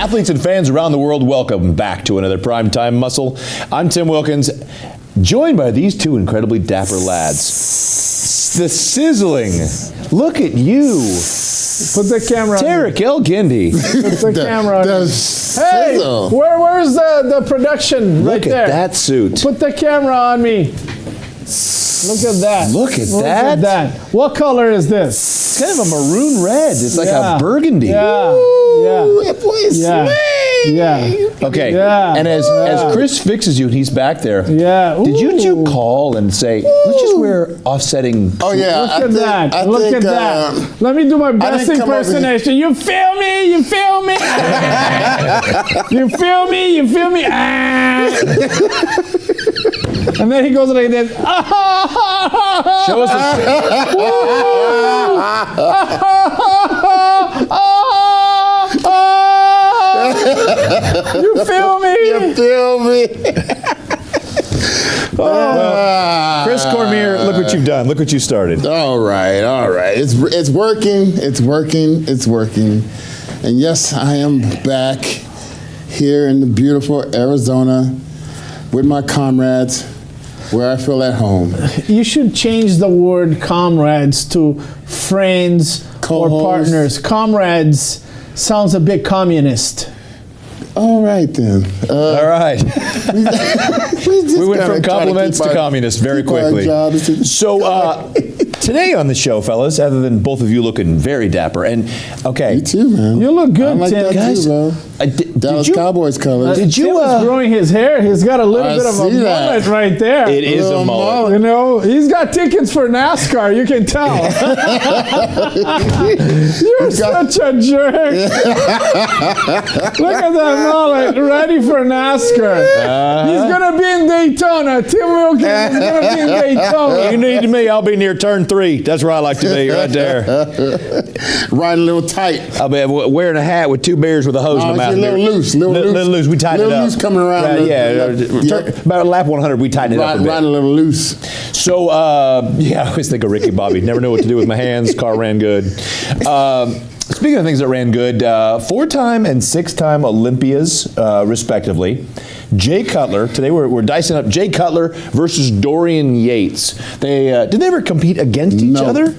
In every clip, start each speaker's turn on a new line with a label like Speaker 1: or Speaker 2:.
Speaker 1: Athletes and fans around the world, welcome back to another Primetime Muscle. I'm Tim Wilkins, joined by these two incredibly dapper lads. The sizzling. Look at you.
Speaker 2: Put the camera on.
Speaker 1: Tarek Elgindy.
Speaker 2: Put the camera on. Hey, where's the production?
Speaker 1: Look
Speaker 2: right
Speaker 1: at
Speaker 2: there.
Speaker 1: that suit.
Speaker 2: Put the camera on me. Look at that.
Speaker 1: Look at
Speaker 2: Look at that. What color is this?
Speaker 1: It's kind of a maroon red. It's like a burgundy.
Speaker 2: Yeah.
Speaker 1: Ooh, that boy is sweet.
Speaker 2: Yeah.
Speaker 1: Okay.
Speaker 2: Yeah.
Speaker 1: And as Chris fixes you, and he's back there.
Speaker 2: Yeah.
Speaker 1: Did you call and say, let's just wear offsetting?
Speaker 3: Oh yeah.
Speaker 2: Look at that. Look at that. Let me do my best impersonation. You feel me? You feel me? You feel me? You feel me? And then he goes like this.
Speaker 1: Show us
Speaker 2: You feel me?
Speaker 3: You feel me?
Speaker 1: Well, Chris Cormier, look what you've done. Look what you started.
Speaker 3: All right. It's working. It's working. It's working. And yes, I am back here in the beautiful Arizona with my comrades, where I feel at home.
Speaker 2: You should change the word comrades to friends or partners. Comrades sounds a bit communist.
Speaker 3: All right then.
Speaker 1: All right. We went from compliments to communists very quickly. So today on the show, fellas, other than both of you looking very dapper, and okay,
Speaker 3: you too, man.
Speaker 2: You look good,
Speaker 3: I like
Speaker 2: Tim.
Speaker 3: that
Speaker 2: Guys,
Speaker 3: too, bro. Dallas Cowboys colors.
Speaker 1: Did you?
Speaker 2: Tim's growing his hair. He's got a little bit of a mullet right there.
Speaker 1: It is a mullet.
Speaker 2: You know, he's got tickets for NASCAR. You can tell. You're such a jerk. Look at that mullet, ready for NASCAR. He's gonna be in Daytona. Tim Wilkins is gonna be in Daytona.
Speaker 1: You need me, I'll be near turn 3. That's where I like to be, right there.
Speaker 3: Riding a little tight.
Speaker 1: I'll be wearing a hat with 2 bears with a hose in the mouth.
Speaker 3: A little loose.
Speaker 1: Little loose. We tighten it up.
Speaker 3: Loose coming around.
Speaker 1: About lap 100, we tighten it up a bit.
Speaker 3: Riding a little loose.
Speaker 1: So, I always think of Ricky Bobby. Never know what to do with my hands. Car ran good. Speaking of things that ran good, 4-time and 6-time Olympias, respectively. Jay Cutler. Today we're dicing up Jay Cutler versus Dorian Yates. Did they ever compete against each other?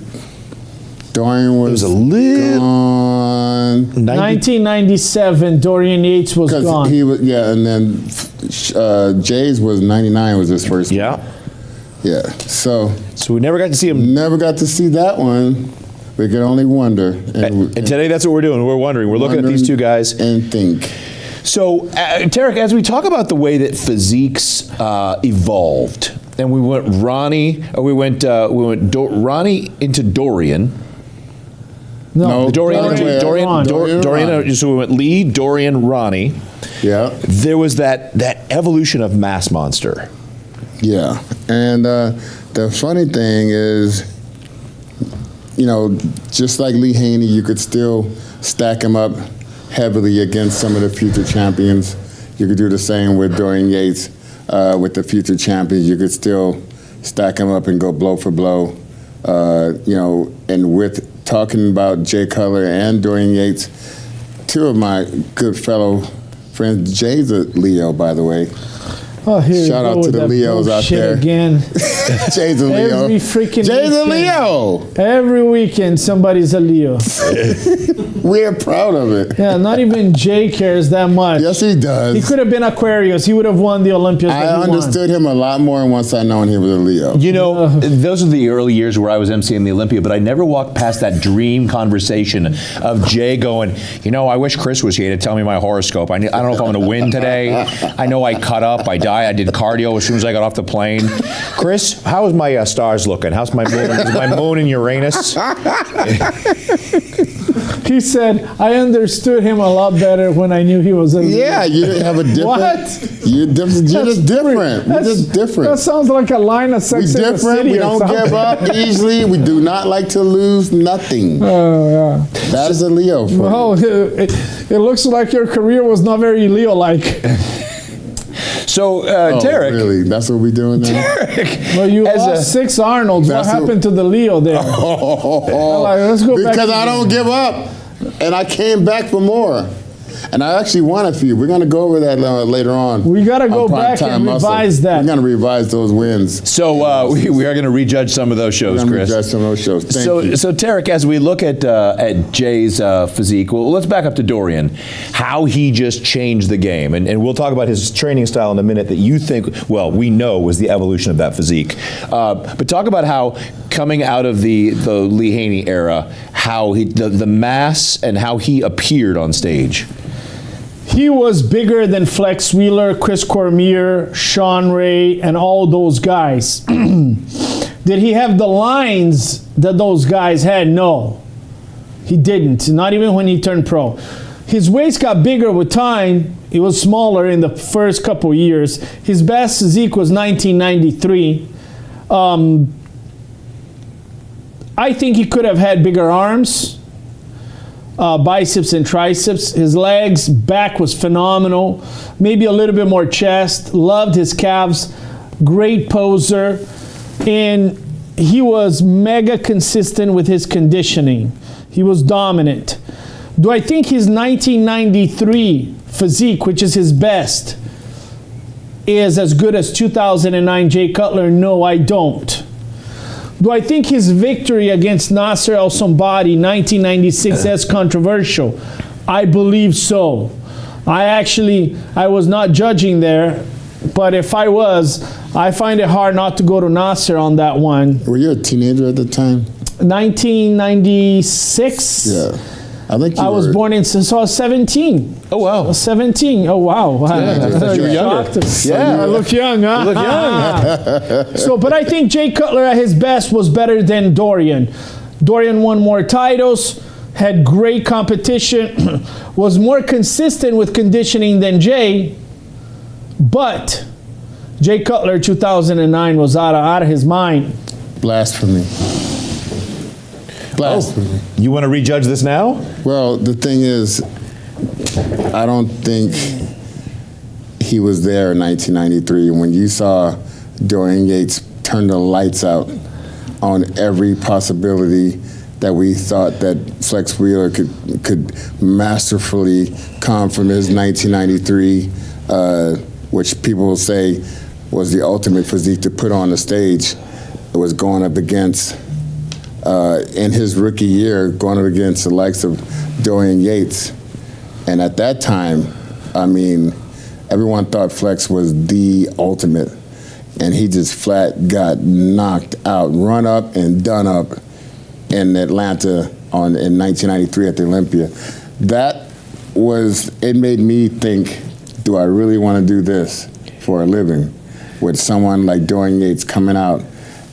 Speaker 3: Dorian was
Speaker 1: a little
Speaker 3: gone.
Speaker 2: 1997, Dorian Yates was gone.
Speaker 3: He was, and then Jay's was 99 was his first.
Speaker 1: Yeah.
Speaker 3: Yeah. So
Speaker 1: we never got to see him.
Speaker 3: Never got to see that one. We could only wonder.
Speaker 1: And today that's what we're doing. We're wondering. We're looking at these two guys
Speaker 3: and think.
Speaker 1: So, Tarek, as we talk about the way that physiques evolved, and we went Ronnie into Dorian.
Speaker 2: No,
Speaker 1: Dorian. So we went Lee, Dorian, Ronnie.
Speaker 3: Yeah.
Speaker 1: There was that evolution of Mass Monster.
Speaker 3: Yeah, and the funny thing is, just like Lee Haney, you could still stack him up heavily against some of the future champions. You could do the same with Dorian Yates with the future champions. You could still stack him up and go blow for blow. And with talking about Jay Cutler and Dorian Yates, 2 of my good fellow friends. Jay's a Leo, by the way.
Speaker 2: Oh, here
Speaker 3: Shout out to the Leos out there.
Speaker 2: Again.
Speaker 3: Jay's a Leo.
Speaker 2: Every freaking
Speaker 3: Jay's a
Speaker 2: weekend.
Speaker 3: Leo.
Speaker 2: Every weekend, somebody's a Leo.
Speaker 3: We're proud of it.
Speaker 2: Yeah, not even Jay cares that much.
Speaker 3: Yes, he does.
Speaker 2: He could have been Aquarius. He would have won the Olympics.
Speaker 3: I understood him a lot more once I known he was a Leo.
Speaker 1: Those are the early years where I was emceeing the Olympia, but I never walked past that dream conversation of Jay going, I wish Chris was here to tell me my horoscope. I don't know if I'm going to win today. I know I cut up. I died. I did cardio as soon as I got off the plane. Chris, how is my stars looking? How's my moon? Is my moon in Uranus?
Speaker 2: He said, I understood him a lot better when I knew he was a Leo.
Speaker 3: Yeah, you didn't have a different...
Speaker 2: What?
Speaker 3: You're just different. We're just different.
Speaker 2: That sounds like a line of Sex
Speaker 3: We're
Speaker 2: and the
Speaker 3: different.
Speaker 2: City.
Speaker 3: We don't give up easily. We do not like to lose nothing.
Speaker 2: Oh, yeah.
Speaker 3: That is a Leo for
Speaker 2: Well, it looks like your career was not very Leo-like.
Speaker 1: So, Tarek.
Speaker 3: Really? That's what we're doing now?
Speaker 1: Tarek,
Speaker 2: well, you lost 6 Arnolds. What happened to the Leo there?
Speaker 3: Let's go back. Because I don't give up. And I came back for more. And I actually won a few. We're going to go over that later on.
Speaker 2: We got to go
Speaker 3: on
Speaker 2: back and revise that.
Speaker 3: We're going to revise those wins.
Speaker 1: So we are going to rejudge some of those shows, Chris.
Speaker 3: Rejudge some of those shows. Thank you.
Speaker 1: So Tarek, as we look at Jay's physique, well, let's back up to Dorian. How he just changed the game, and we'll talk about his training style in a minute that you think, well, we know was the evolution of that physique. But talk about how coming out of the Lee Haney era, how the mass and how he appeared on stage.
Speaker 2: He was bigger than Flex Wheeler, Chris Cormier, Sean Ray, and all those guys. Did he have the lines that those guys had? No, he didn't. Not even when he turned pro. His waist got bigger with time. He was smaller in the first couple years. His best physique was 1993. I think he could have had bigger arms, biceps and triceps. His legs, back was phenomenal. Maybe a little bit more chest. Loved his calves. Great poser. And he was mega consistent with his conditioning. He was dominant. Do I think his 1993 physique, which is his best, is as good as 2009 Jay Cutler? No, I don't. Do I think his victory against Nasser El Somebody 1996 is controversial? I believe so. I was not judging there, but if I was, I find it hard not to go to Nasser on that one.
Speaker 3: Were you a teenager at the time?
Speaker 2: 1996?
Speaker 3: Yeah. I think
Speaker 2: I was born in, so I was 17.
Speaker 1: Oh, wow.
Speaker 2: I was 17. Oh, wow.
Speaker 1: Yeah, you were younger.
Speaker 2: Yeah, I look young, huh?
Speaker 1: You look young.
Speaker 2: So, but I think Jay Cutler at his best was better than Dorian. Dorian won more titles, had great competition, was more consistent with conditioning than Jay, but Jay Cutler 2009 was out of his mind.
Speaker 3: Blasphemy. Blasphemy.
Speaker 1: You want to rejudge this now?
Speaker 3: Well, the thing is, I don't think he was there in 1993. When you saw Dorian Yates turn the lights out on every possibility that we thought that Flex Wheeler could masterfully come from his 1993, which people will say was the ultimate physique to put on the stage. It was going up against, in his rookie year, going up against the likes of Dorian Yates. And at that time, I mean, everyone thought Flex was the ultimate. And he just flat got knocked out, run up and done up in Atlanta in 1993 at the Olympia. It made me think, do I really want to do this for a living with someone like Dorian Yates coming out?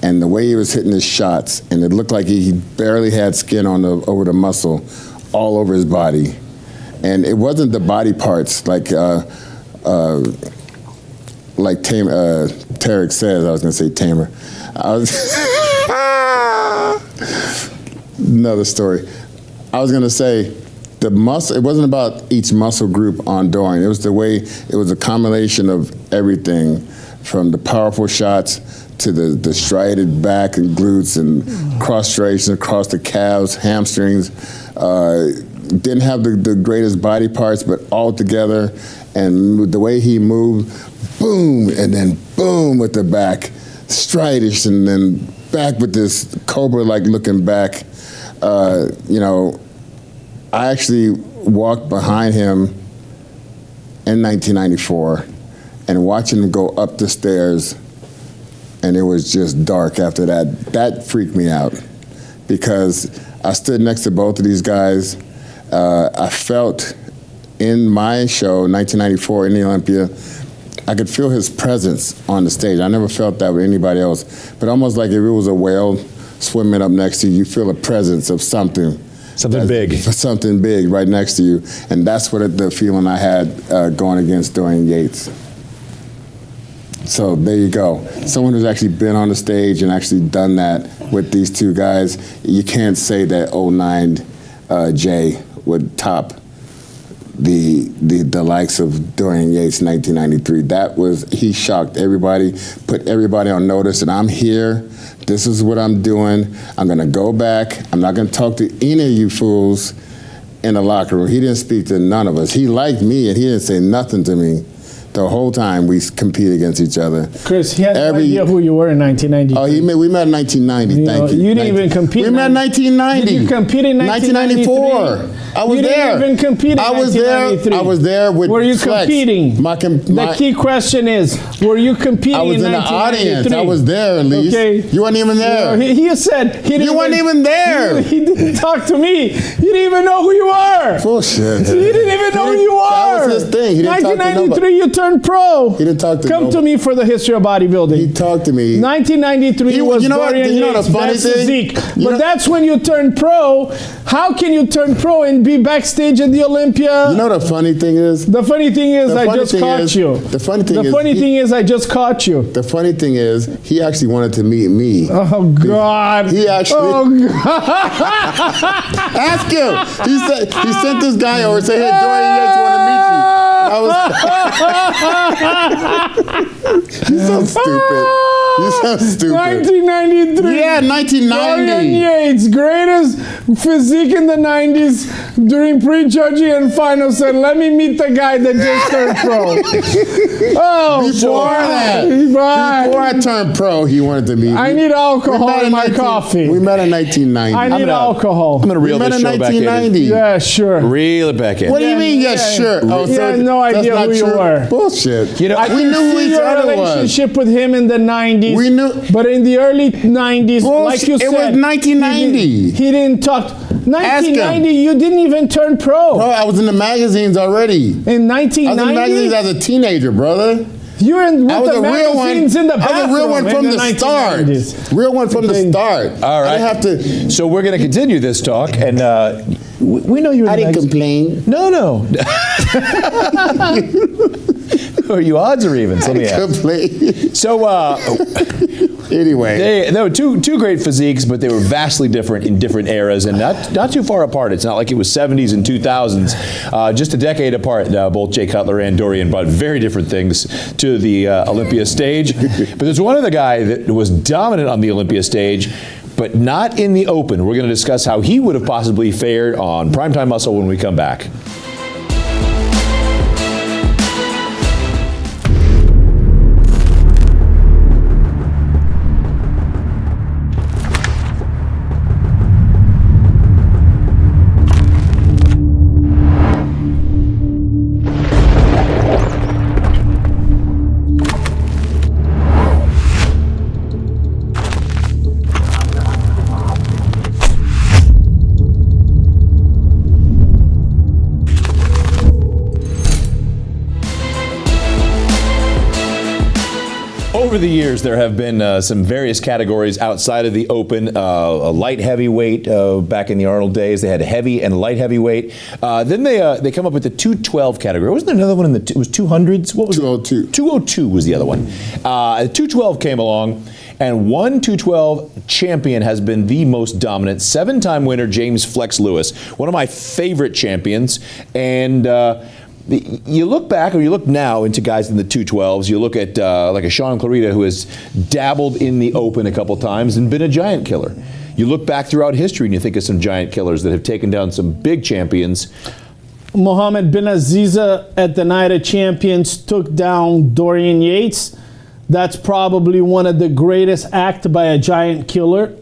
Speaker 3: And the way he was hitting his shots, and it looked like he barely had skin over the muscle all over his body. And it wasn't the body parts like Tarek says. I was going to say Tamer. Another story. I was going to say the muscle. It wasn't about each muscle group on Dorian. It was the way. It was a combination of everything, from the powerful shots to the striated back and glutes and cross striations across the calves, hamstrings. Didn't have the greatest body parts, but all together, and the way he moved, boom, and then boom with the back, striatish, and then back with this cobra-like looking back. I actually walked behind him in 1994 and watching him go up the stairs, and it was just dark after that. That freaked me out because I stood next to both of these guys. I felt in my show, 1994 in the Olympia, I could feel his presence on the stage. I never felt that with anybody else, but almost like if it was a whale swimming up next to you, you feel a presence of something.
Speaker 1: Something big.
Speaker 3: Something big right next to you. And that's what the feeling I had going against Dorian Yates. So there you go. Someone who's actually been on the stage and actually done that with these two guys, you can't say that 09 Jay would top the likes of Dorian Yates 1993. He shocked everybody, put everybody on notice, and I'm here. This is what I'm doing. I'm gonna go back. I'm not gonna talk to any of you fools in the locker room. He didn't speak to none of us. He liked me, and he didn't say nothing to me the whole time we competed against each other.
Speaker 2: Chris, he had no idea who you were in 1990.
Speaker 3: Oh, we met in 1990. Thank you.
Speaker 2: You didn't even compete.
Speaker 3: We met in 1990.
Speaker 2: Did you compete in
Speaker 3: 1994. I was there.
Speaker 2: You didn't even compete in 1993.
Speaker 3: I was there with
Speaker 2: Were you
Speaker 3: Flex.
Speaker 2: competing? The key question is, were you competing in 1993?
Speaker 3: I was in the audience. I was there, at least. Okay. You weren't even there.
Speaker 2: He said he didn't.
Speaker 3: You weren't even there.
Speaker 2: He didn't talk to me. He didn't even know who you were.
Speaker 3: Bullshit.
Speaker 2: He didn't even know who you were.
Speaker 3: That was his thing. He didn't
Speaker 2: 1993, you turned pro.
Speaker 3: He didn't talk to
Speaker 2: Come to me for the history of bodybuilding.
Speaker 3: He talked to me.
Speaker 2: 1993 was Dorian Yates' best physique. But that's when you turned pro. How can you turn pro and be backstage at the Olympia?
Speaker 3: You know the funny thing is?
Speaker 2: The funny thing is I just caught you.
Speaker 3: The funny thing is I
Speaker 2: just caught you.
Speaker 3: The funny thing is he actually wanted to meet me.
Speaker 2: Oh God.
Speaker 3: He actually.
Speaker 2: Oh God.
Speaker 3: Ask him. He sent this guy over and said, "Hey, Dorian Yates want to meet you." You're so stupid. You're so stupid.
Speaker 2: 1993.
Speaker 3: Yeah, 1990.
Speaker 2: Dorian Yates, greatest physique in the 90s during pre-judging and finals, said, "Let me meet the guy that just turned pro."
Speaker 3: Before I turned pro, he wanted to meet me.
Speaker 2: I need alcohol in my coffee.
Speaker 3: We met in 1990.
Speaker 2: I need alcohol.
Speaker 1: I'm going to reel this show back in.
Speaker 2: Yeah, sure.
Speaker 1: Reel it back in.
Speaker 3: What do you mean, yes, sure?
Speaker 2: Oh, so had no idea who you were.
Speaker 3: Bullshit.
Speaker 1: You know,
Speaker 2: we knew who each other was. Relationship with him in the 90s.
Speaker 3: We knew.
Speaker 2: But in the early 90s, like you said.
Speaker 3: It was 1990.
Speaker 2: He didn't talk. 1990, you didn't even turn pro.
Speaker 3: Bro, I was in the magazines already.
Speaker 2: In 1990?
Speaker 3: I was in the magazines as a teenager, brother.
Speaker 2: You were in with the magazines in the bathroom.
Speaker 3: I was a real one from the start. Real one from the start.
Speaker 1: All right.
Speaker 3: I have to.
Speaker 1: So we're going to continue this talk, and we know you're.
Speaker 3: I didn't complain.
Speaker 1: No. Are you odds or evens? Let me ask. So
Speaker 3: anyway,
Speaker 1: they were two great physiques, but they were vastly different in different eras, and not too far apart. It's not like it was 70s and 2000s, just a decade apart. Both Jay Cutler and Dorian brought very different things to the Olympia stage. But there's one other guy that was dominant on the Olympia stage, but not in the open. We're going to discuss how he would have possibly fared on Primetime Muscle when we come back. Over the years, there have been some various categories outside of the open. A light heavyweight back in the Arnold days. They had heavy and light heavyweight. Then they come up with the 212 category. Wasn't there another one it was 200s? What was
Speaker 3: 202.
Speaker 1: It? 202 was the other one. 212 came along, and one 212 champion has been the most dominant. 7-time winner James Flex Lewis, one of my favorite champions, and. You look back, or you look now into guys in the 212s. You look at like a Sean Clarita, who has dabbled in the open a couple times and been a giant killer. You look back throughout history and you think of some giant killers that have taken down some big champions.
Speaker 2: Mohammed bin Aziza at the Night of Champions took down Dorian Yates. That's probably one of the greatest acts by a giant killer.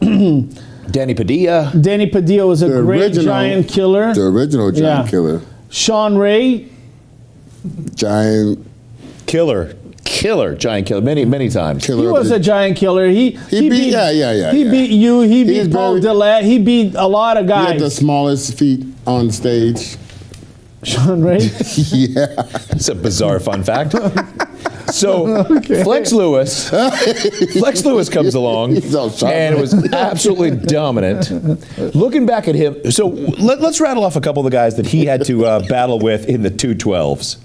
Speaker 1: Danny Padilla.
Speaker 2: Danny Padilla was a great giant killer.
Speaker 3: The original giant killer.
Speaker 2: Sean Ray.
Speaker 3: Giant
Speaker 1: killer, giant killer, many times.
Speaker 2: He was a giant killer. He beat you. He beat Paul Dillette. He beat a lot of guys.
Speaker 3: He had the smallest feet on stage.
Speaker 2: Sean Ray?
Speaker 3: Yeah.
Speaker 1: It's a bizarre fun fact. So Flex Lewis comes along and was absolutely dominant. Looking back at him, so let's rattle off a couple of the guys that he had to battle with in the 212s.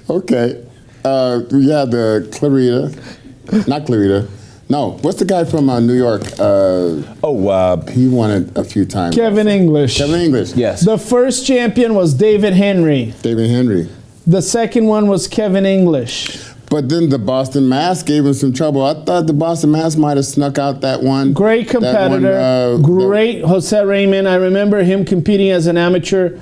Speaker 3: Okay. We had the Clarita. Not Clarita. No. What's the guy from New York? He won it a few times.
Speaker 2: Kevin English.
Speaker 3: Kevin English.
Speaker 1: Yes.
Speaker 2: The first champion was David Henry.
Speaker 3: David Henry.
Speaker 2: The second one was Kevin English.
Speaker 3: But then the Boston Mass gave him some trouble. I thought the Boston Mass might have snuck out that one.
Speaker 2: Great competitor. Great Jose Raymond. I remember him competing as an amateur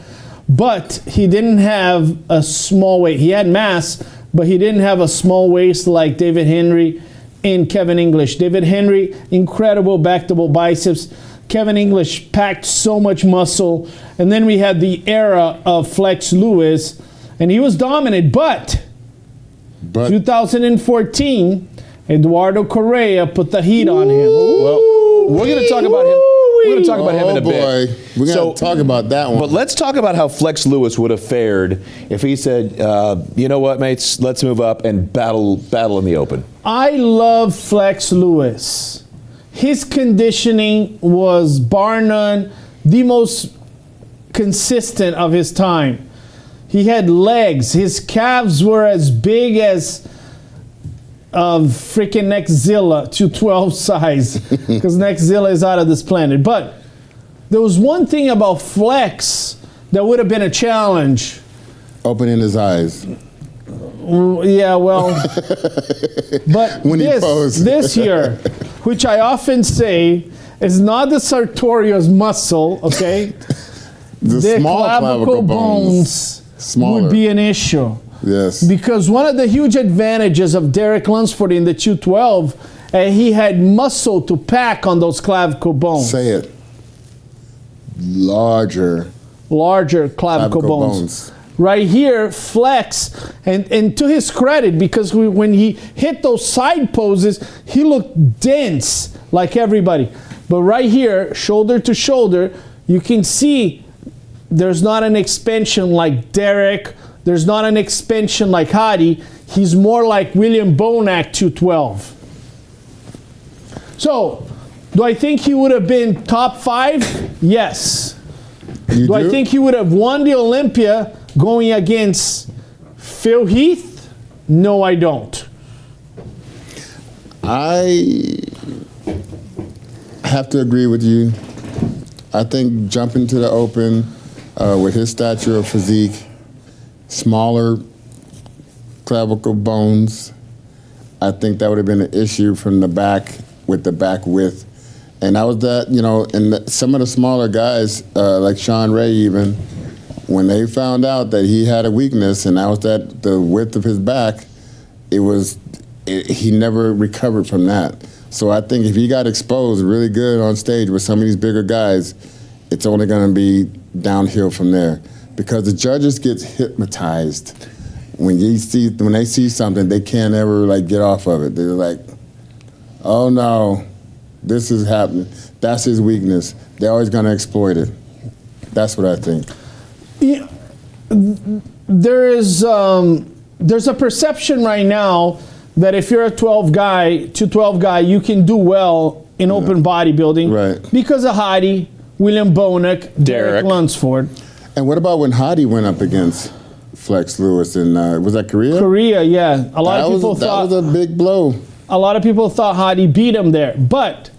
Speaker 2: but he didn't have a small waist. He had mass, but he didn't have a small waist like David Henry and Kevin English. David Henry, incredible back double biceps. Kevin English packed so much muscle. And then we had the era of Flex Lewis, and he was dominant, but 2014, Eduardo Correa put the heat on him.
Speaker 1: Well, we're going to talk about him. We're going to talk about him in a bit.
Speaker 3: We're going to talk about that one.
Speaker 1: But let's talk about how Flex Lewis would have fared if he said, you know what, mates, let's move up and battle in the open.
Speaker 2: I love Flex Lewis. His conditioning was, bar none, the most consistent of his time. He had legs. His calves were as big as freaking Nexzilla, 212 size, because Nexzilla is out of this planet. But there was one thing about Flex that would have been a challenge.
Speaker 3: Opening his eyes.
Speaker 2: Yeah, well, but
Speaker 3: When he posed.
Speaker 2: this here, which I often say is not the sartorius muscle, okay?
Speaker 3: The small
Speaker 2: clavicle bones would be an issue.
Speaker 3: Yes.
Speaker 2: Because one of the huge advantages of Derek Lunsford in the 212, he had muscle to pack on those clavicle bones.
Speaker 3: Say it. Larger
Speaker 2: Clavicle bones. Right here, Flex, and to his credit, because when he hit those side poses, he looked dense like everybody. But right here, shoulder to shoulder, you can see there's not an expansion like Derek. There's not an expansion like Hadi. He's more like William Bonac 212. So, do I think he would have been top 5? Yes.
Speaker 3: Do
Speaker 2: I think he would have won the Olympia going against Phil Heath? No, I don't.
Speaker 3: I have to agree with you. I think jumping to the open with his stature of physique, smaller clavicle bones, I think that would have been an issue from the back with the back width. And that was that, and some of the smaller guys, like Sean Ray even, when they found out that he had a weakness, and that was that the width of his back, he never recovered from that. So I think if he got exposed really good on stage with some of these bigger guys, it's only going to be downhill from there. Because the judges get hypnotized. When they see something, they can't ever get off of it. They're like, oh no, this is happening. That's his weakness. They're always going to exploit it. That's what I think.
Speaker 2: Yeah, there's a perception right now that if you're a 212 guy, you can do well in open bodybuilding.
Speaker 3: Right.
Speaker 2: Because of Hadi, William Bonac, Derek Lunsford.
Speaker 3: And what about when Hadi went up against Flex Lewis in, was that Korea?
Speaker 2: Korea, yeah. A lot of people thought
Speaker 3: that was a big blow.
Speaker 2: A lot of people thought Hadi beat him there. But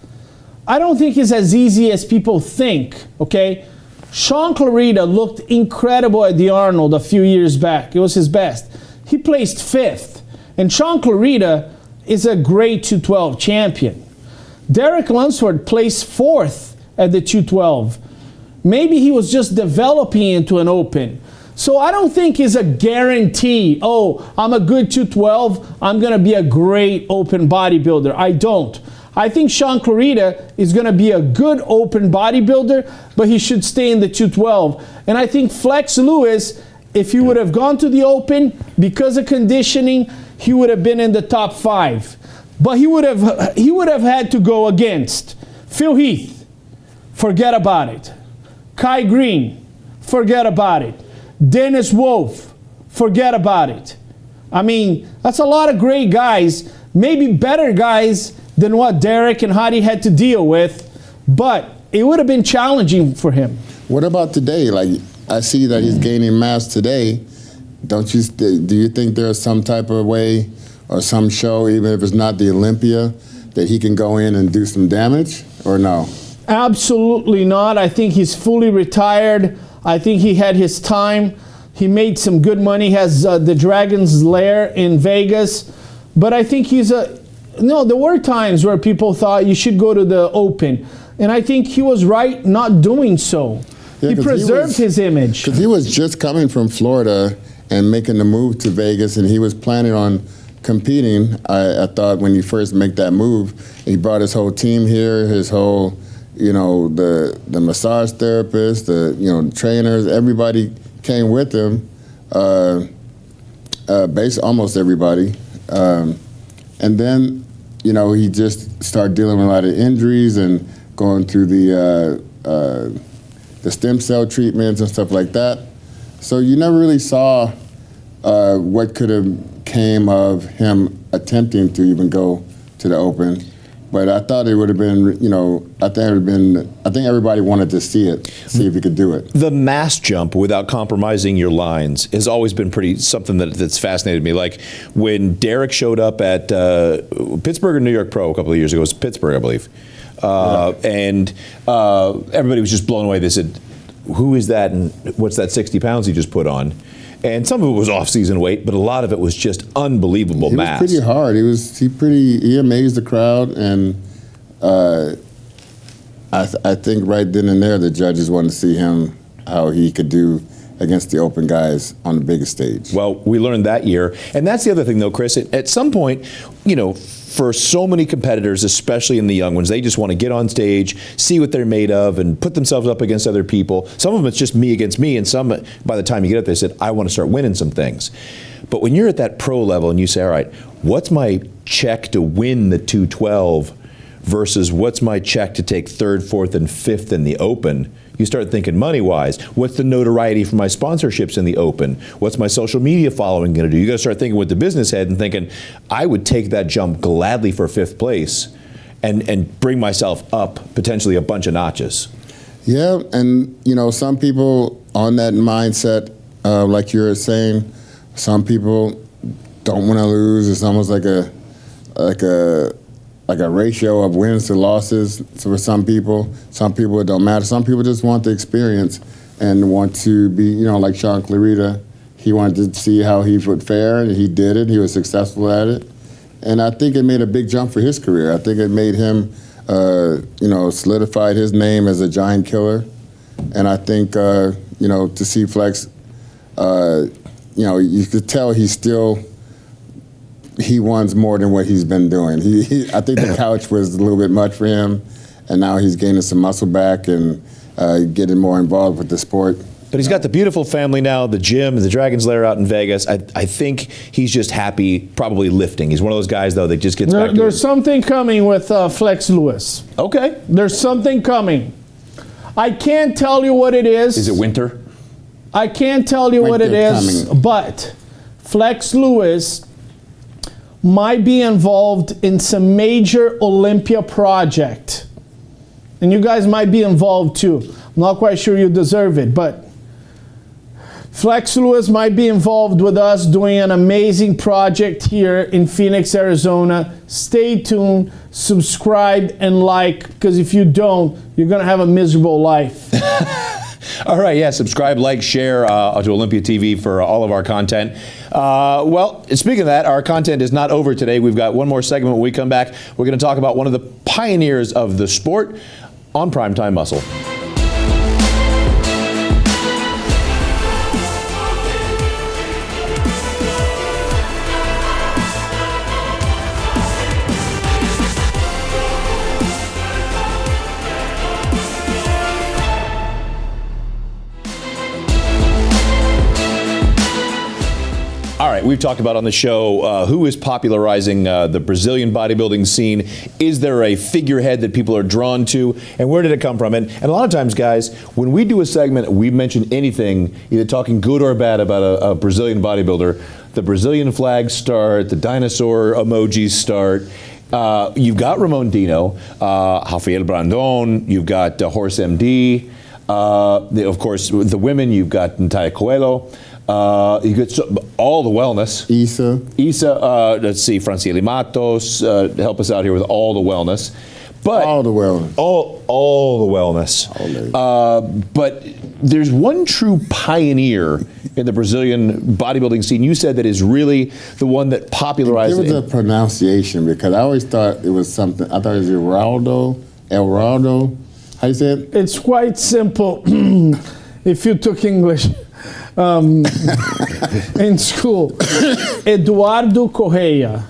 Speaker 2: I don't think it's as easy as people think, okay? Sean Clarita looked incredible at the Arnold a few years back. It was his best. He placed 5th. And Sean Clarita is a great 212 champion. Derek Lunsford placed 4th at the 212. Maybe he was just developing into an open. So I don't think it's a guarantee, oh, I'm a good 212, I'm going to be a great open bodybuilder. I don't. I think Sean Clarita is going to be a good open bodybuilder, but he should stay in the 212. And I think Flex Lewis, if he would have gone to the open because of conditioning, he would have been in the top 5. But he would have had to go against Phil Heath. Forget about it. Kai Green. Forget about it. Dennis Wolf. Forget about it. I mean, that's a lot of great guys, maybe better guys than what Derek and Hadi had to deal with, but it would have been challenging for him.
Speaker 3: What about today? I see that he's gaining mass today. Do you think there's some type of way or some show, even if it's not the Olympia, that he can go in and do some damage, or no?
Speaker 2: Absolutely not. I think he's fully retired. I think he had his time. He made some good money. He has the Dragon's Lair in Vegas. But I think there were times where people thought you should go to the open. And I think he was right not doing so.
Speaker 3: Yeah,
Speaker 2: he
Speaker 3: 'cause
Speaker 2: preserved his image.
Speaker 3: Because he was just coming from Florida and making the move to Vegas, and he was planning on competing. I thought when he first made that move, he brought his whole team here, his whole, the massage therapist, the trainers, everybody came with him. Almost everybody, and then he just started dealing with a lot of injuries and going through the stem cell treatments and stuff like that. So you never really saw what could have came of him attempting to even go to the Open. But I thought it would have been, I think everybody wanted to see if he could do it.
Speaker 1: The mass jump without compromising your lines has always been something that's fascinated me. Like when Derek showed up at Pittsburgh or New York Pro a couple of years ago, it was Pittsburgh, I believe. And everybody was just blown away. They said, who is that and what's that 60 pounds he just put on? And some of it was off-season weight, but a lot of it was just unbelievable mass.
Speaker 3: He was pretty hard. He amazed the crowd, and I think right then and there the judges wanted to see him, how he could do against the Open guys on the biggest stage.
Speaker 1: Well, we learned that year. And that's the other thing, though, Chris. At some point, for so many competitors, especially in the young ones, they just want to get on stage, see what they're made of, and put themselves up against other people. Some of them, it's just me against me, and some, by the time you get up there, they said, I want to start winning some things. But when you're at that pro level and you say, all right, what's my check to win the 212 versus what's my check to take third, fourth, and fifth in the Open? You start thinking money-wise. What's the notoriety for my sponsorships in the Open? What's my social media following going to do? You got to start thinking with the business head and thinking, I would take that jump gladly for fifth place and bring myself up potentially a bunch of notches.
Speaker 3: Yeah, and some people on that mindset, like you were saying, some people don't want to lose. It's almost like a ratio of wins to losses. So for some people it don't matter. Some people just want the experience and want to be, like Sean Clarita. He wanted to see how he would fare, and he did it. He was successful at it. And I think it made a big jump for his career. I think it made him, solidified his name as a giant killer. And I think, to see Flex, you could tell he wants more than what he's been doing. I think the couch was a little bit much for him, and now he's gaining some muscle back and getting more involved with the sport.
Speaker 1: But he's got the beautiful family now, the gym, the Dragon's Lair out in Vegas. I think he's just happy, probably lifting. He's one of those guys, though, that just gets back to it.
Speaker 2: There's something coming with Flex Lewis.
Speaker 1: Okay.
Speaker 2: There's something coming. I can't tell you what it is.
Speaker 1: Is it winter?
Speaker 2: I can't tell you what it is, but Flex Lewis might be involved in some major Olympia project. And you guys might be involved too. I'm not quite sure you deserve it, but Flex Lewis might be involved with us doing an amazing project here in Phoenix, Arizona. Stay tuned, subscribe, and like, because if you don't, you're going to have a miserable life.
Speaker 1: All right, yeah, subscribe, like, share to Olympia TV for all of our content. Well, speaking of that, our content is not over today. We've got one more segment. When we come back, we're going to talk about one of the pioneers of the sport on Primetime Muscle. All right, we've talked about on the show who is popularizing the Brazilian bodybuilding scene. Is there a figurehead that people are drawn to, and where did it come from? And a lot of times, guys, when we do a segment, we mention anything, either talking good or bad about a Brazilian bodybuilder, the Brazilian flags start, the dinosaur emojis start. You've got Ramon Dino, Rafael Brandon, you've got Horse MD, of course, the women, you've got Natalia Coelho. You get all the wellness. Isa, let's see, Franciele Matos, help us out here with all the wellness. But
Speaker 3: all the wellness.
Speaker 1: All the wellness. But there's one true pioneer in the Brazilian bodybuilding scene. You said that is really the one that popularized it.
Speaker 3: It was a pronunciation, because I always thought it was something. I thought it was Elraldo. How you say it?
Speaker 2: It's quite simple if you took English in school. Eduardo Correa.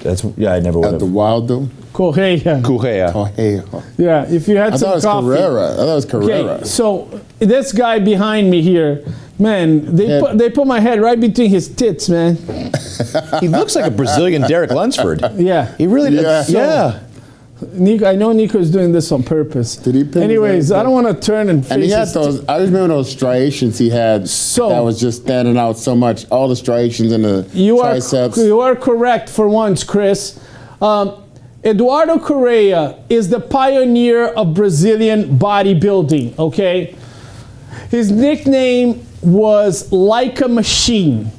Speaker 1: I never would have.
Speaker 3: Eduardo
Speaker 2: Correa.
Speaker 1: Correa.
Speaker 3: Correa.
Speaker 2: Yeah, if you had
Speaker 3: I
Speaker 2: some
Speaker 3: thought it was
Speaker 2: coffee.
Speaker 3: Carrera. I thought it was Carrera.
Speaker 2: Okay, so this guy behind me here, man, they put my head right between his tits, man.
Speaker 1: He looks like a Brazilian Derek Lunsford.
Speaker 2: Yeah.
Speaker 1: He really does.
Speaker 3: Yeah.
Speaker 1: Yeah.
Speaker 2: Nico, I know Nico's doing this on purpose.
Speaker 3: Did he pin his
Speaker 2: Anyways,
Speaker 3: head?
Speaker 2: I don't want to turn and face
Speaker 3: And he had
Speaker 2: his
Speaker 3: those. I remember those striations he had.
Speaker 2: So-
Speaker 3: that was just standing out so much. All the striations in the triceps.
Speaker 2: You are correct for once, Chris. Eduardo Correa is the pioneer of Brazilian bodybuilding, okay? His nickname was like a machine.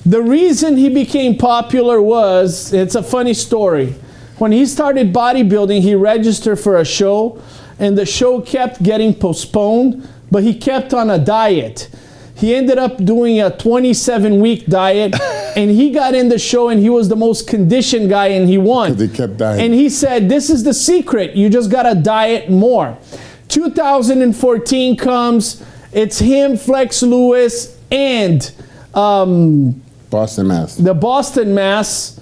Speaker 2: The reason he became popular was, it's a funny story. When he started bodybuilding, he registered for a show, and the show kept getting postponed, but he kept on a diet. He ended up doing a 27-week diet, and he got in the show, and he was the most conditioned guy, and he won.
Speaker 3: 'Cause he kept dieting.
Speaker 2: And he said, this is the secret. You just got to diet more. 2014 comes. It's him, Flex Lewis, and
Speaker 3: Boston Mass.
Speaker 2: the Boston Mass,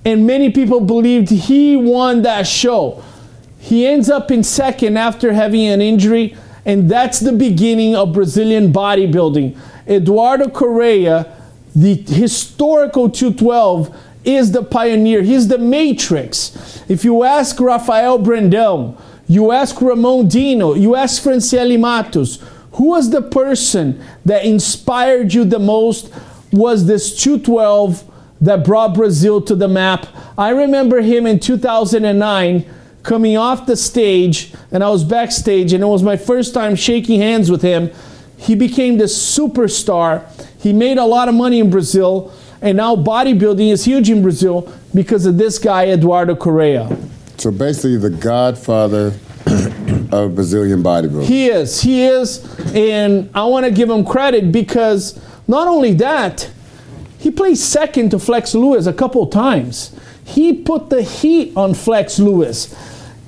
Speaker 2: and many people believed he won that show. He ends up in second after having an injury, and that's the beginning of Brazilian bodybuilding. Eduardo Correa, the historical 212, is the pioneer. He's the matrix. If you ask Rafael Brandão, you ask Ramon Dino, you ask Franciele Matos, who was the person that inspired you the most, was this 212 that brought Brazil to the map. I remember him in 2009 coming off the stage, and I was backstage, and it was my first time shaking hands with him. He became this superstar. He made a lot of money in Brazil, and now bodybuilding is huge in Brazil because of this guy, Eduardo Correa.
Speaker 3: So basically, the godfather of Brazilian bodybuilding.
Speaker 2: He is, and I want to give him credit because not only that, he placed second to Flex Lewis a couple times. He put the heat on Flex Lewis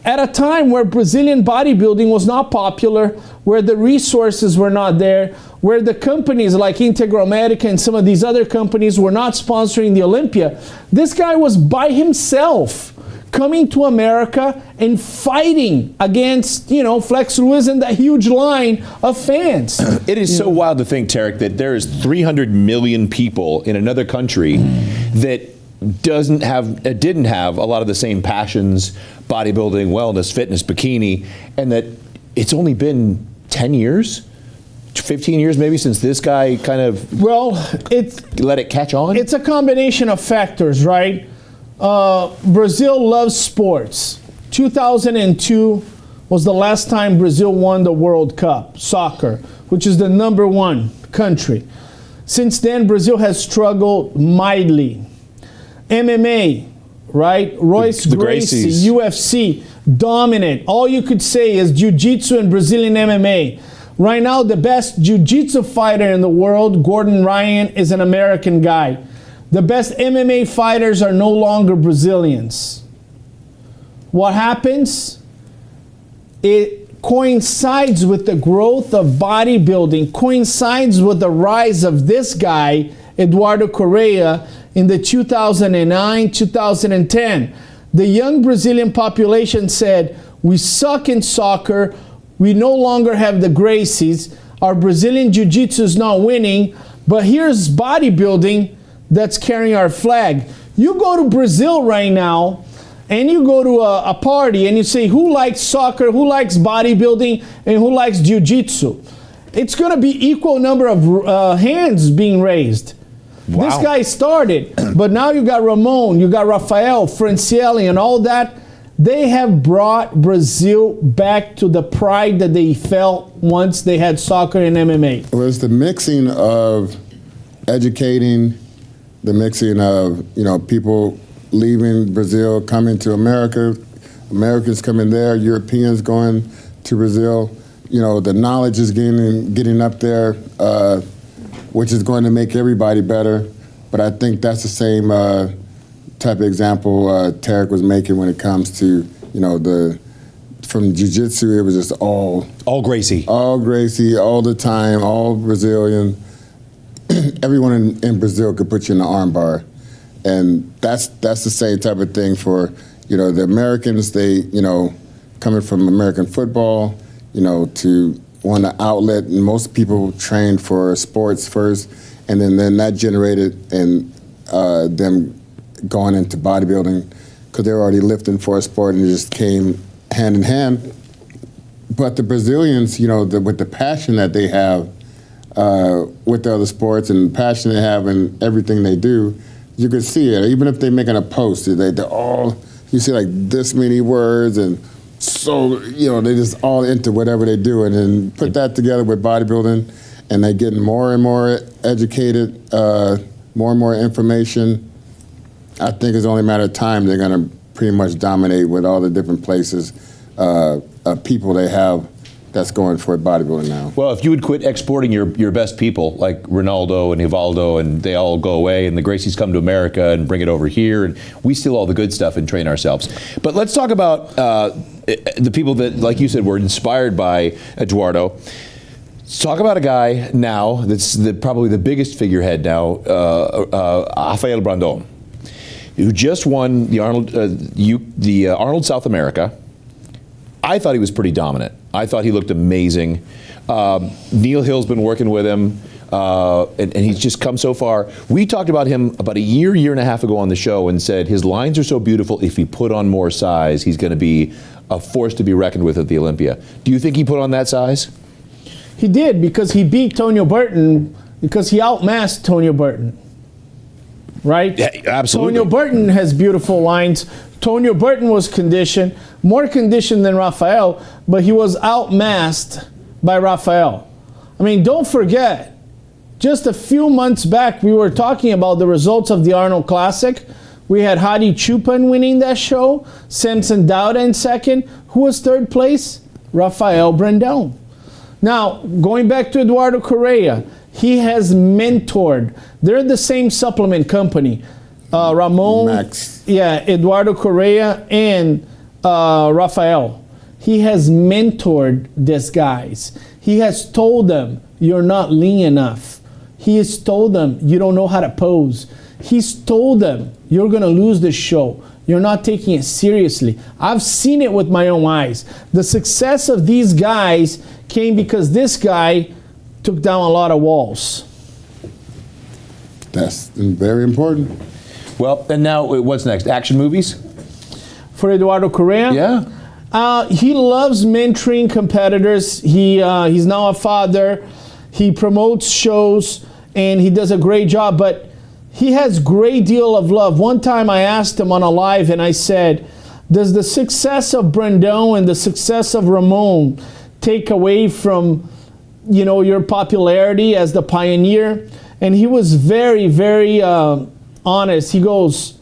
Speaker 2: at a time where Brazilian bodybuilding was not popular, where the resources were not there, where the companies like Integral Medica and some of these other companies were not sponsoring the Olympia. This guy was by himself coming to America and fighting against, Flex Lewis and that huge line of fans.
Speaker 1: It is so wild to think, Tarek, that there is 300 million people in another country that didn't have a lot of the same passions, bodybuilding, wellness, fitness, bikini, and that it's only been 10 years, 15 years maybe since this guy kind of let it catch on?
Speaker 2: It's a combination of factors, right? Brazil loves sports. 2002 was the last time Brazil won the World Cup, soccer, which is the #1 country. Since then, Brazil has struggled mightily. MMA, right? Royce Gracie,
Speaker 1: Gracies.
Speaker 2: UFC, dominant. All you could say is jiu-jitsu and Brazilian MMA. Right now, the best jiu-jitsu fighter in the world, Gordon Ryan, is an American guy. The best MMA fighters are no longer Brazilians. What happens? It coincides with the growth of bodybuilding, coincides with the rise of this guy, Eduardo Correa, in the 2009, 2010. The young Brazilian population said, we suck in soccer, we no longer have the Gracies, our Brazilian Jiu-Jitsu is not winning, but here's bodybuilding that's carrying our flag. You go to Brazil right now, and you go to a party, and you say, who likes soccer, who likes bodybuilding, and who likes jiu-jitsu? It's going to be equal number of hands being raised.
Speaker 1: Wow.
Speaker 2: This guy started, but now you got Ramon, you got Rafael, Franciele, and all that. They have brought Brazil back to the pride that they felt once they had soccer and MMA.
Speaker 3: It was the mixing of educating, the mixing of people leaving Brazil, coming to America, Americans coming there, Europeans going to Brazil. The knowledge is getting up there, which is going to make everybody better. But I think that's the same type of example Tarek was making when it comes to the from jiu-jitsu, it was just all
Speaker 1: Gracie.
Speaker 3: all Gracie, all the time, all Brazilian. Everyone in Brazil could put you in the armbar, and that's the same type of thing for the Americans. They coming from American football, to want an outlet, and most people trained for sports first, and then that generated and them going into bodybuilding because they were already lifting for a sport, and it just came hand in hand. But the Brazilians, with the passion that they have with the other sports and the passion they have in everything they do, you could see it. Even if they're making a post, they're all, you see like this many words, and so, they just all into whatever they do. And then put that together with bodybuilding, and they're getting more and more educated, more and more information. I think it's only a matter of time they're going to pretty much dominate with all the different places, people they have that's going for bodybuilding now.
Speaker 1: Well, if you would quit exporting your best people, like Ronaldo and Rivaldo, and they all go away, and the Gracies come to America and bring it over here, and we steal all the good stuff and train ourselves. But let's talk about the people that, like you said, were inspired by Eduardo. Let's talk about a guy now that's probably the biggest figurehead now, Rafael Brandon, who just won the Arnold South America. I thought he was pretty dominant. I thought he looked amazing. Neil Hill's been working with him, and he's just come so far. We talked about him about a year and a half ago on the show and said his lines are so beautiful, if he put on more size, he's going to be a force to be reckoned with at the Olympia. Do you think he put on that size?
Speaker 2: He did, because he beat Tonio Burton, because he outmassed Tonio Burton. Right?
Speaker 1: Yeah, absolutely.
Speaker 2: Tonio Burton has beautiful lines. Tonio Burton was conditioned, more conditioned than Rafael, but he was outmassed by Rafael. I mean, don't forget, just a few months back, we were talking about the results of the Arnold Classic. We had Hadi Choopan winning that show, Samson Dauda in second. Who was third place? Rafael Brandon. Now, going back to Eduardo Correa, he has mentored. They're the same supplement company. Ramon,
Speaker 3: Max.
Speaker 2: Yeah, Eduardo Correa and Rafael. He has mentored these guys. He has told them, you're not lean enough. He has told them, you don't know how to pose. He's told them, you're going to lose this show. You're not taking it seriously. I've seen it with my own eyes. The success of these guys came because this guy took down a lot of walls.
Speaker 3: That's very important.
Speaker 1: Well, and now what's next? Action movies?
Speaker 2: For Eduardo Correa?
Speaker 1: Yeah.
Speaker 2: He loves mentoring competitors. He's now a father. He promotes shows, and he does a great job, but he has great deal of love. One time I asked him on a live, and I said, does the success of Brandon and the success of Ramon take away from, your popularity as the pioneer? And he was very, very honest. He goes,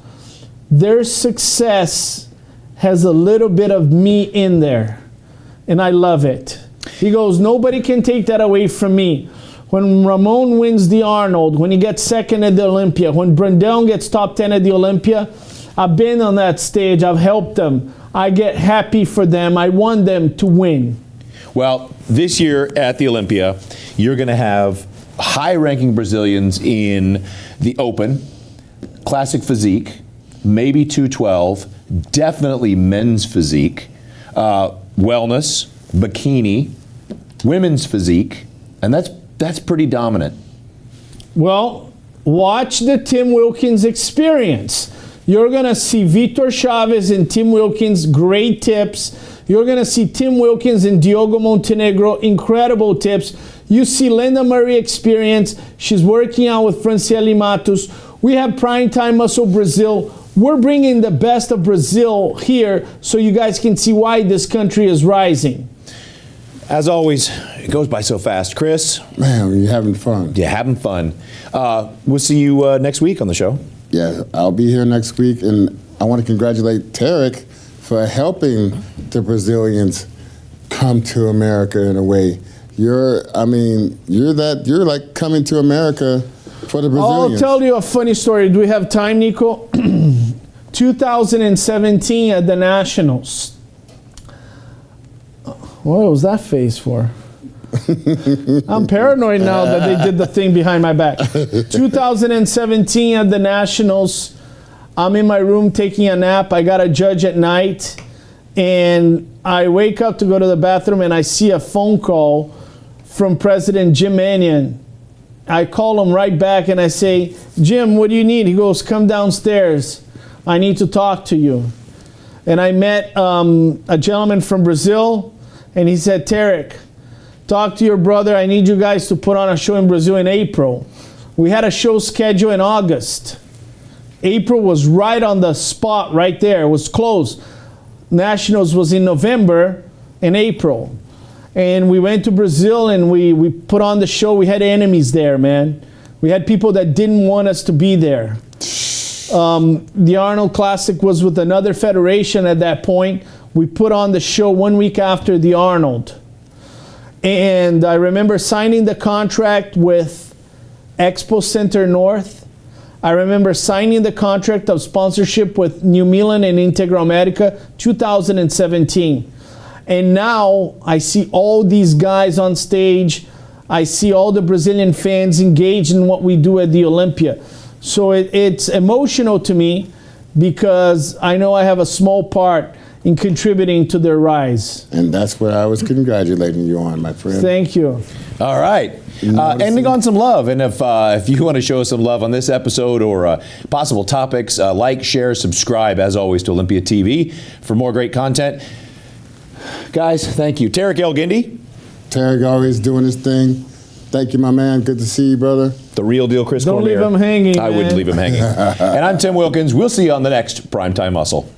Speaker 2: their success has a little bit of me in there, and I love it. He goes, nobody can take that away from me. When Ramon wins the Arnold, when he gets second at the Olympia, when Brandon gets top 10 at the Olympia, I've been on that stage. I've helped them. I get happy for them. I want them to win.
Speaker 1: Well, this year at the Olympia, you're going to have high-ranking Brazilians in the Open, Classic Physique, maybe 212, definitely men's physique, wellness, bikini, women's physique, and that's pretty dominant.
Speaker 2: Well, watch the Tim Wilkins experience. You're going to see Vitor Chavez and Tim Wilkins, great tips. You're going to see Tim Wilkins and Diogo Montenegro, incredible tips. You see Linda Murray experience. She's working out with Franciele Matos. We have Primetime Muscle Brazil. We're bringing the best of Brazil here so you guys can see why this country is rising.
Speaker 1: As always, it goes by so fast. Chris?
Speaker 3: Man, you're having fun.
Speaker 1: Yeah, having fun. We'll see you next week on the show.
Speaker 3: Yeah, I'll be here next week, and I want to congratulate Tarek for helping the Brazilians come to America in a way. You're like coming to America for the Brazilians.
Speaker 2: I'll tell you a funny story. Do we have time, Nico? 2017 at the Nationals. What was that face for? I'm paranoid now that they did the thing behind my back. 2017 at the Nationals, I'm in my room taking a nap. I got a judge at night, and I wake up to go to the bathroom, and I see a phone call from President Jim Mannion. I call him right back, and I say, Jim, what do you need? He goes, come downstairs. I need to talk to you. And I met a gentleman from Brazil, and he said, Tarek, talk to your brother. I need you guys to put on a show in Brazil in April. We had a show scheduled in August. April was right on the spot right there. It was close. Nationals was in November and April. And we went to Brazil and we put on the show. We had enemies there, man. We had people that didn't want us to be there. The Arnold Classic was with another federation at that point. We put on the show 1 week after the Arnold. And I remember signing the contract with Expo Center North. I remember signing the contract of sponsorship with New Milan and Integra America 2017. And now I see all these guys on stage. I see all the Brazilian fans engaged in what we do at the Olympia. So it's emotional to me because I know I have a small part in contributing to their rise.
Speaker 3: And that's what I was congratulating you on, my friend.
Speaker 2: Thank you.
Speaker 1: All right. Ending on some love. And if you want to show us some love on this episode or possible topics, like, share, subscribe, as always, to Olympia TV for more great content. Guys, thank you. Tarek El-Guindy.
Speaker 3: Tarek always doing his thing. Thank you, my man. Good to see you, brother.
Speaker 1: The real deal, Chris
Speaker 2: Don't
Speaker 1: Cormier.
Speaker 2: leave him hanging,
Speaker 1: I
Speaker 2: man.
Speaker 1: wouldn't leave him hanging. And I'm Tim Wilkins. We'll see you on the next Primetime Muscle.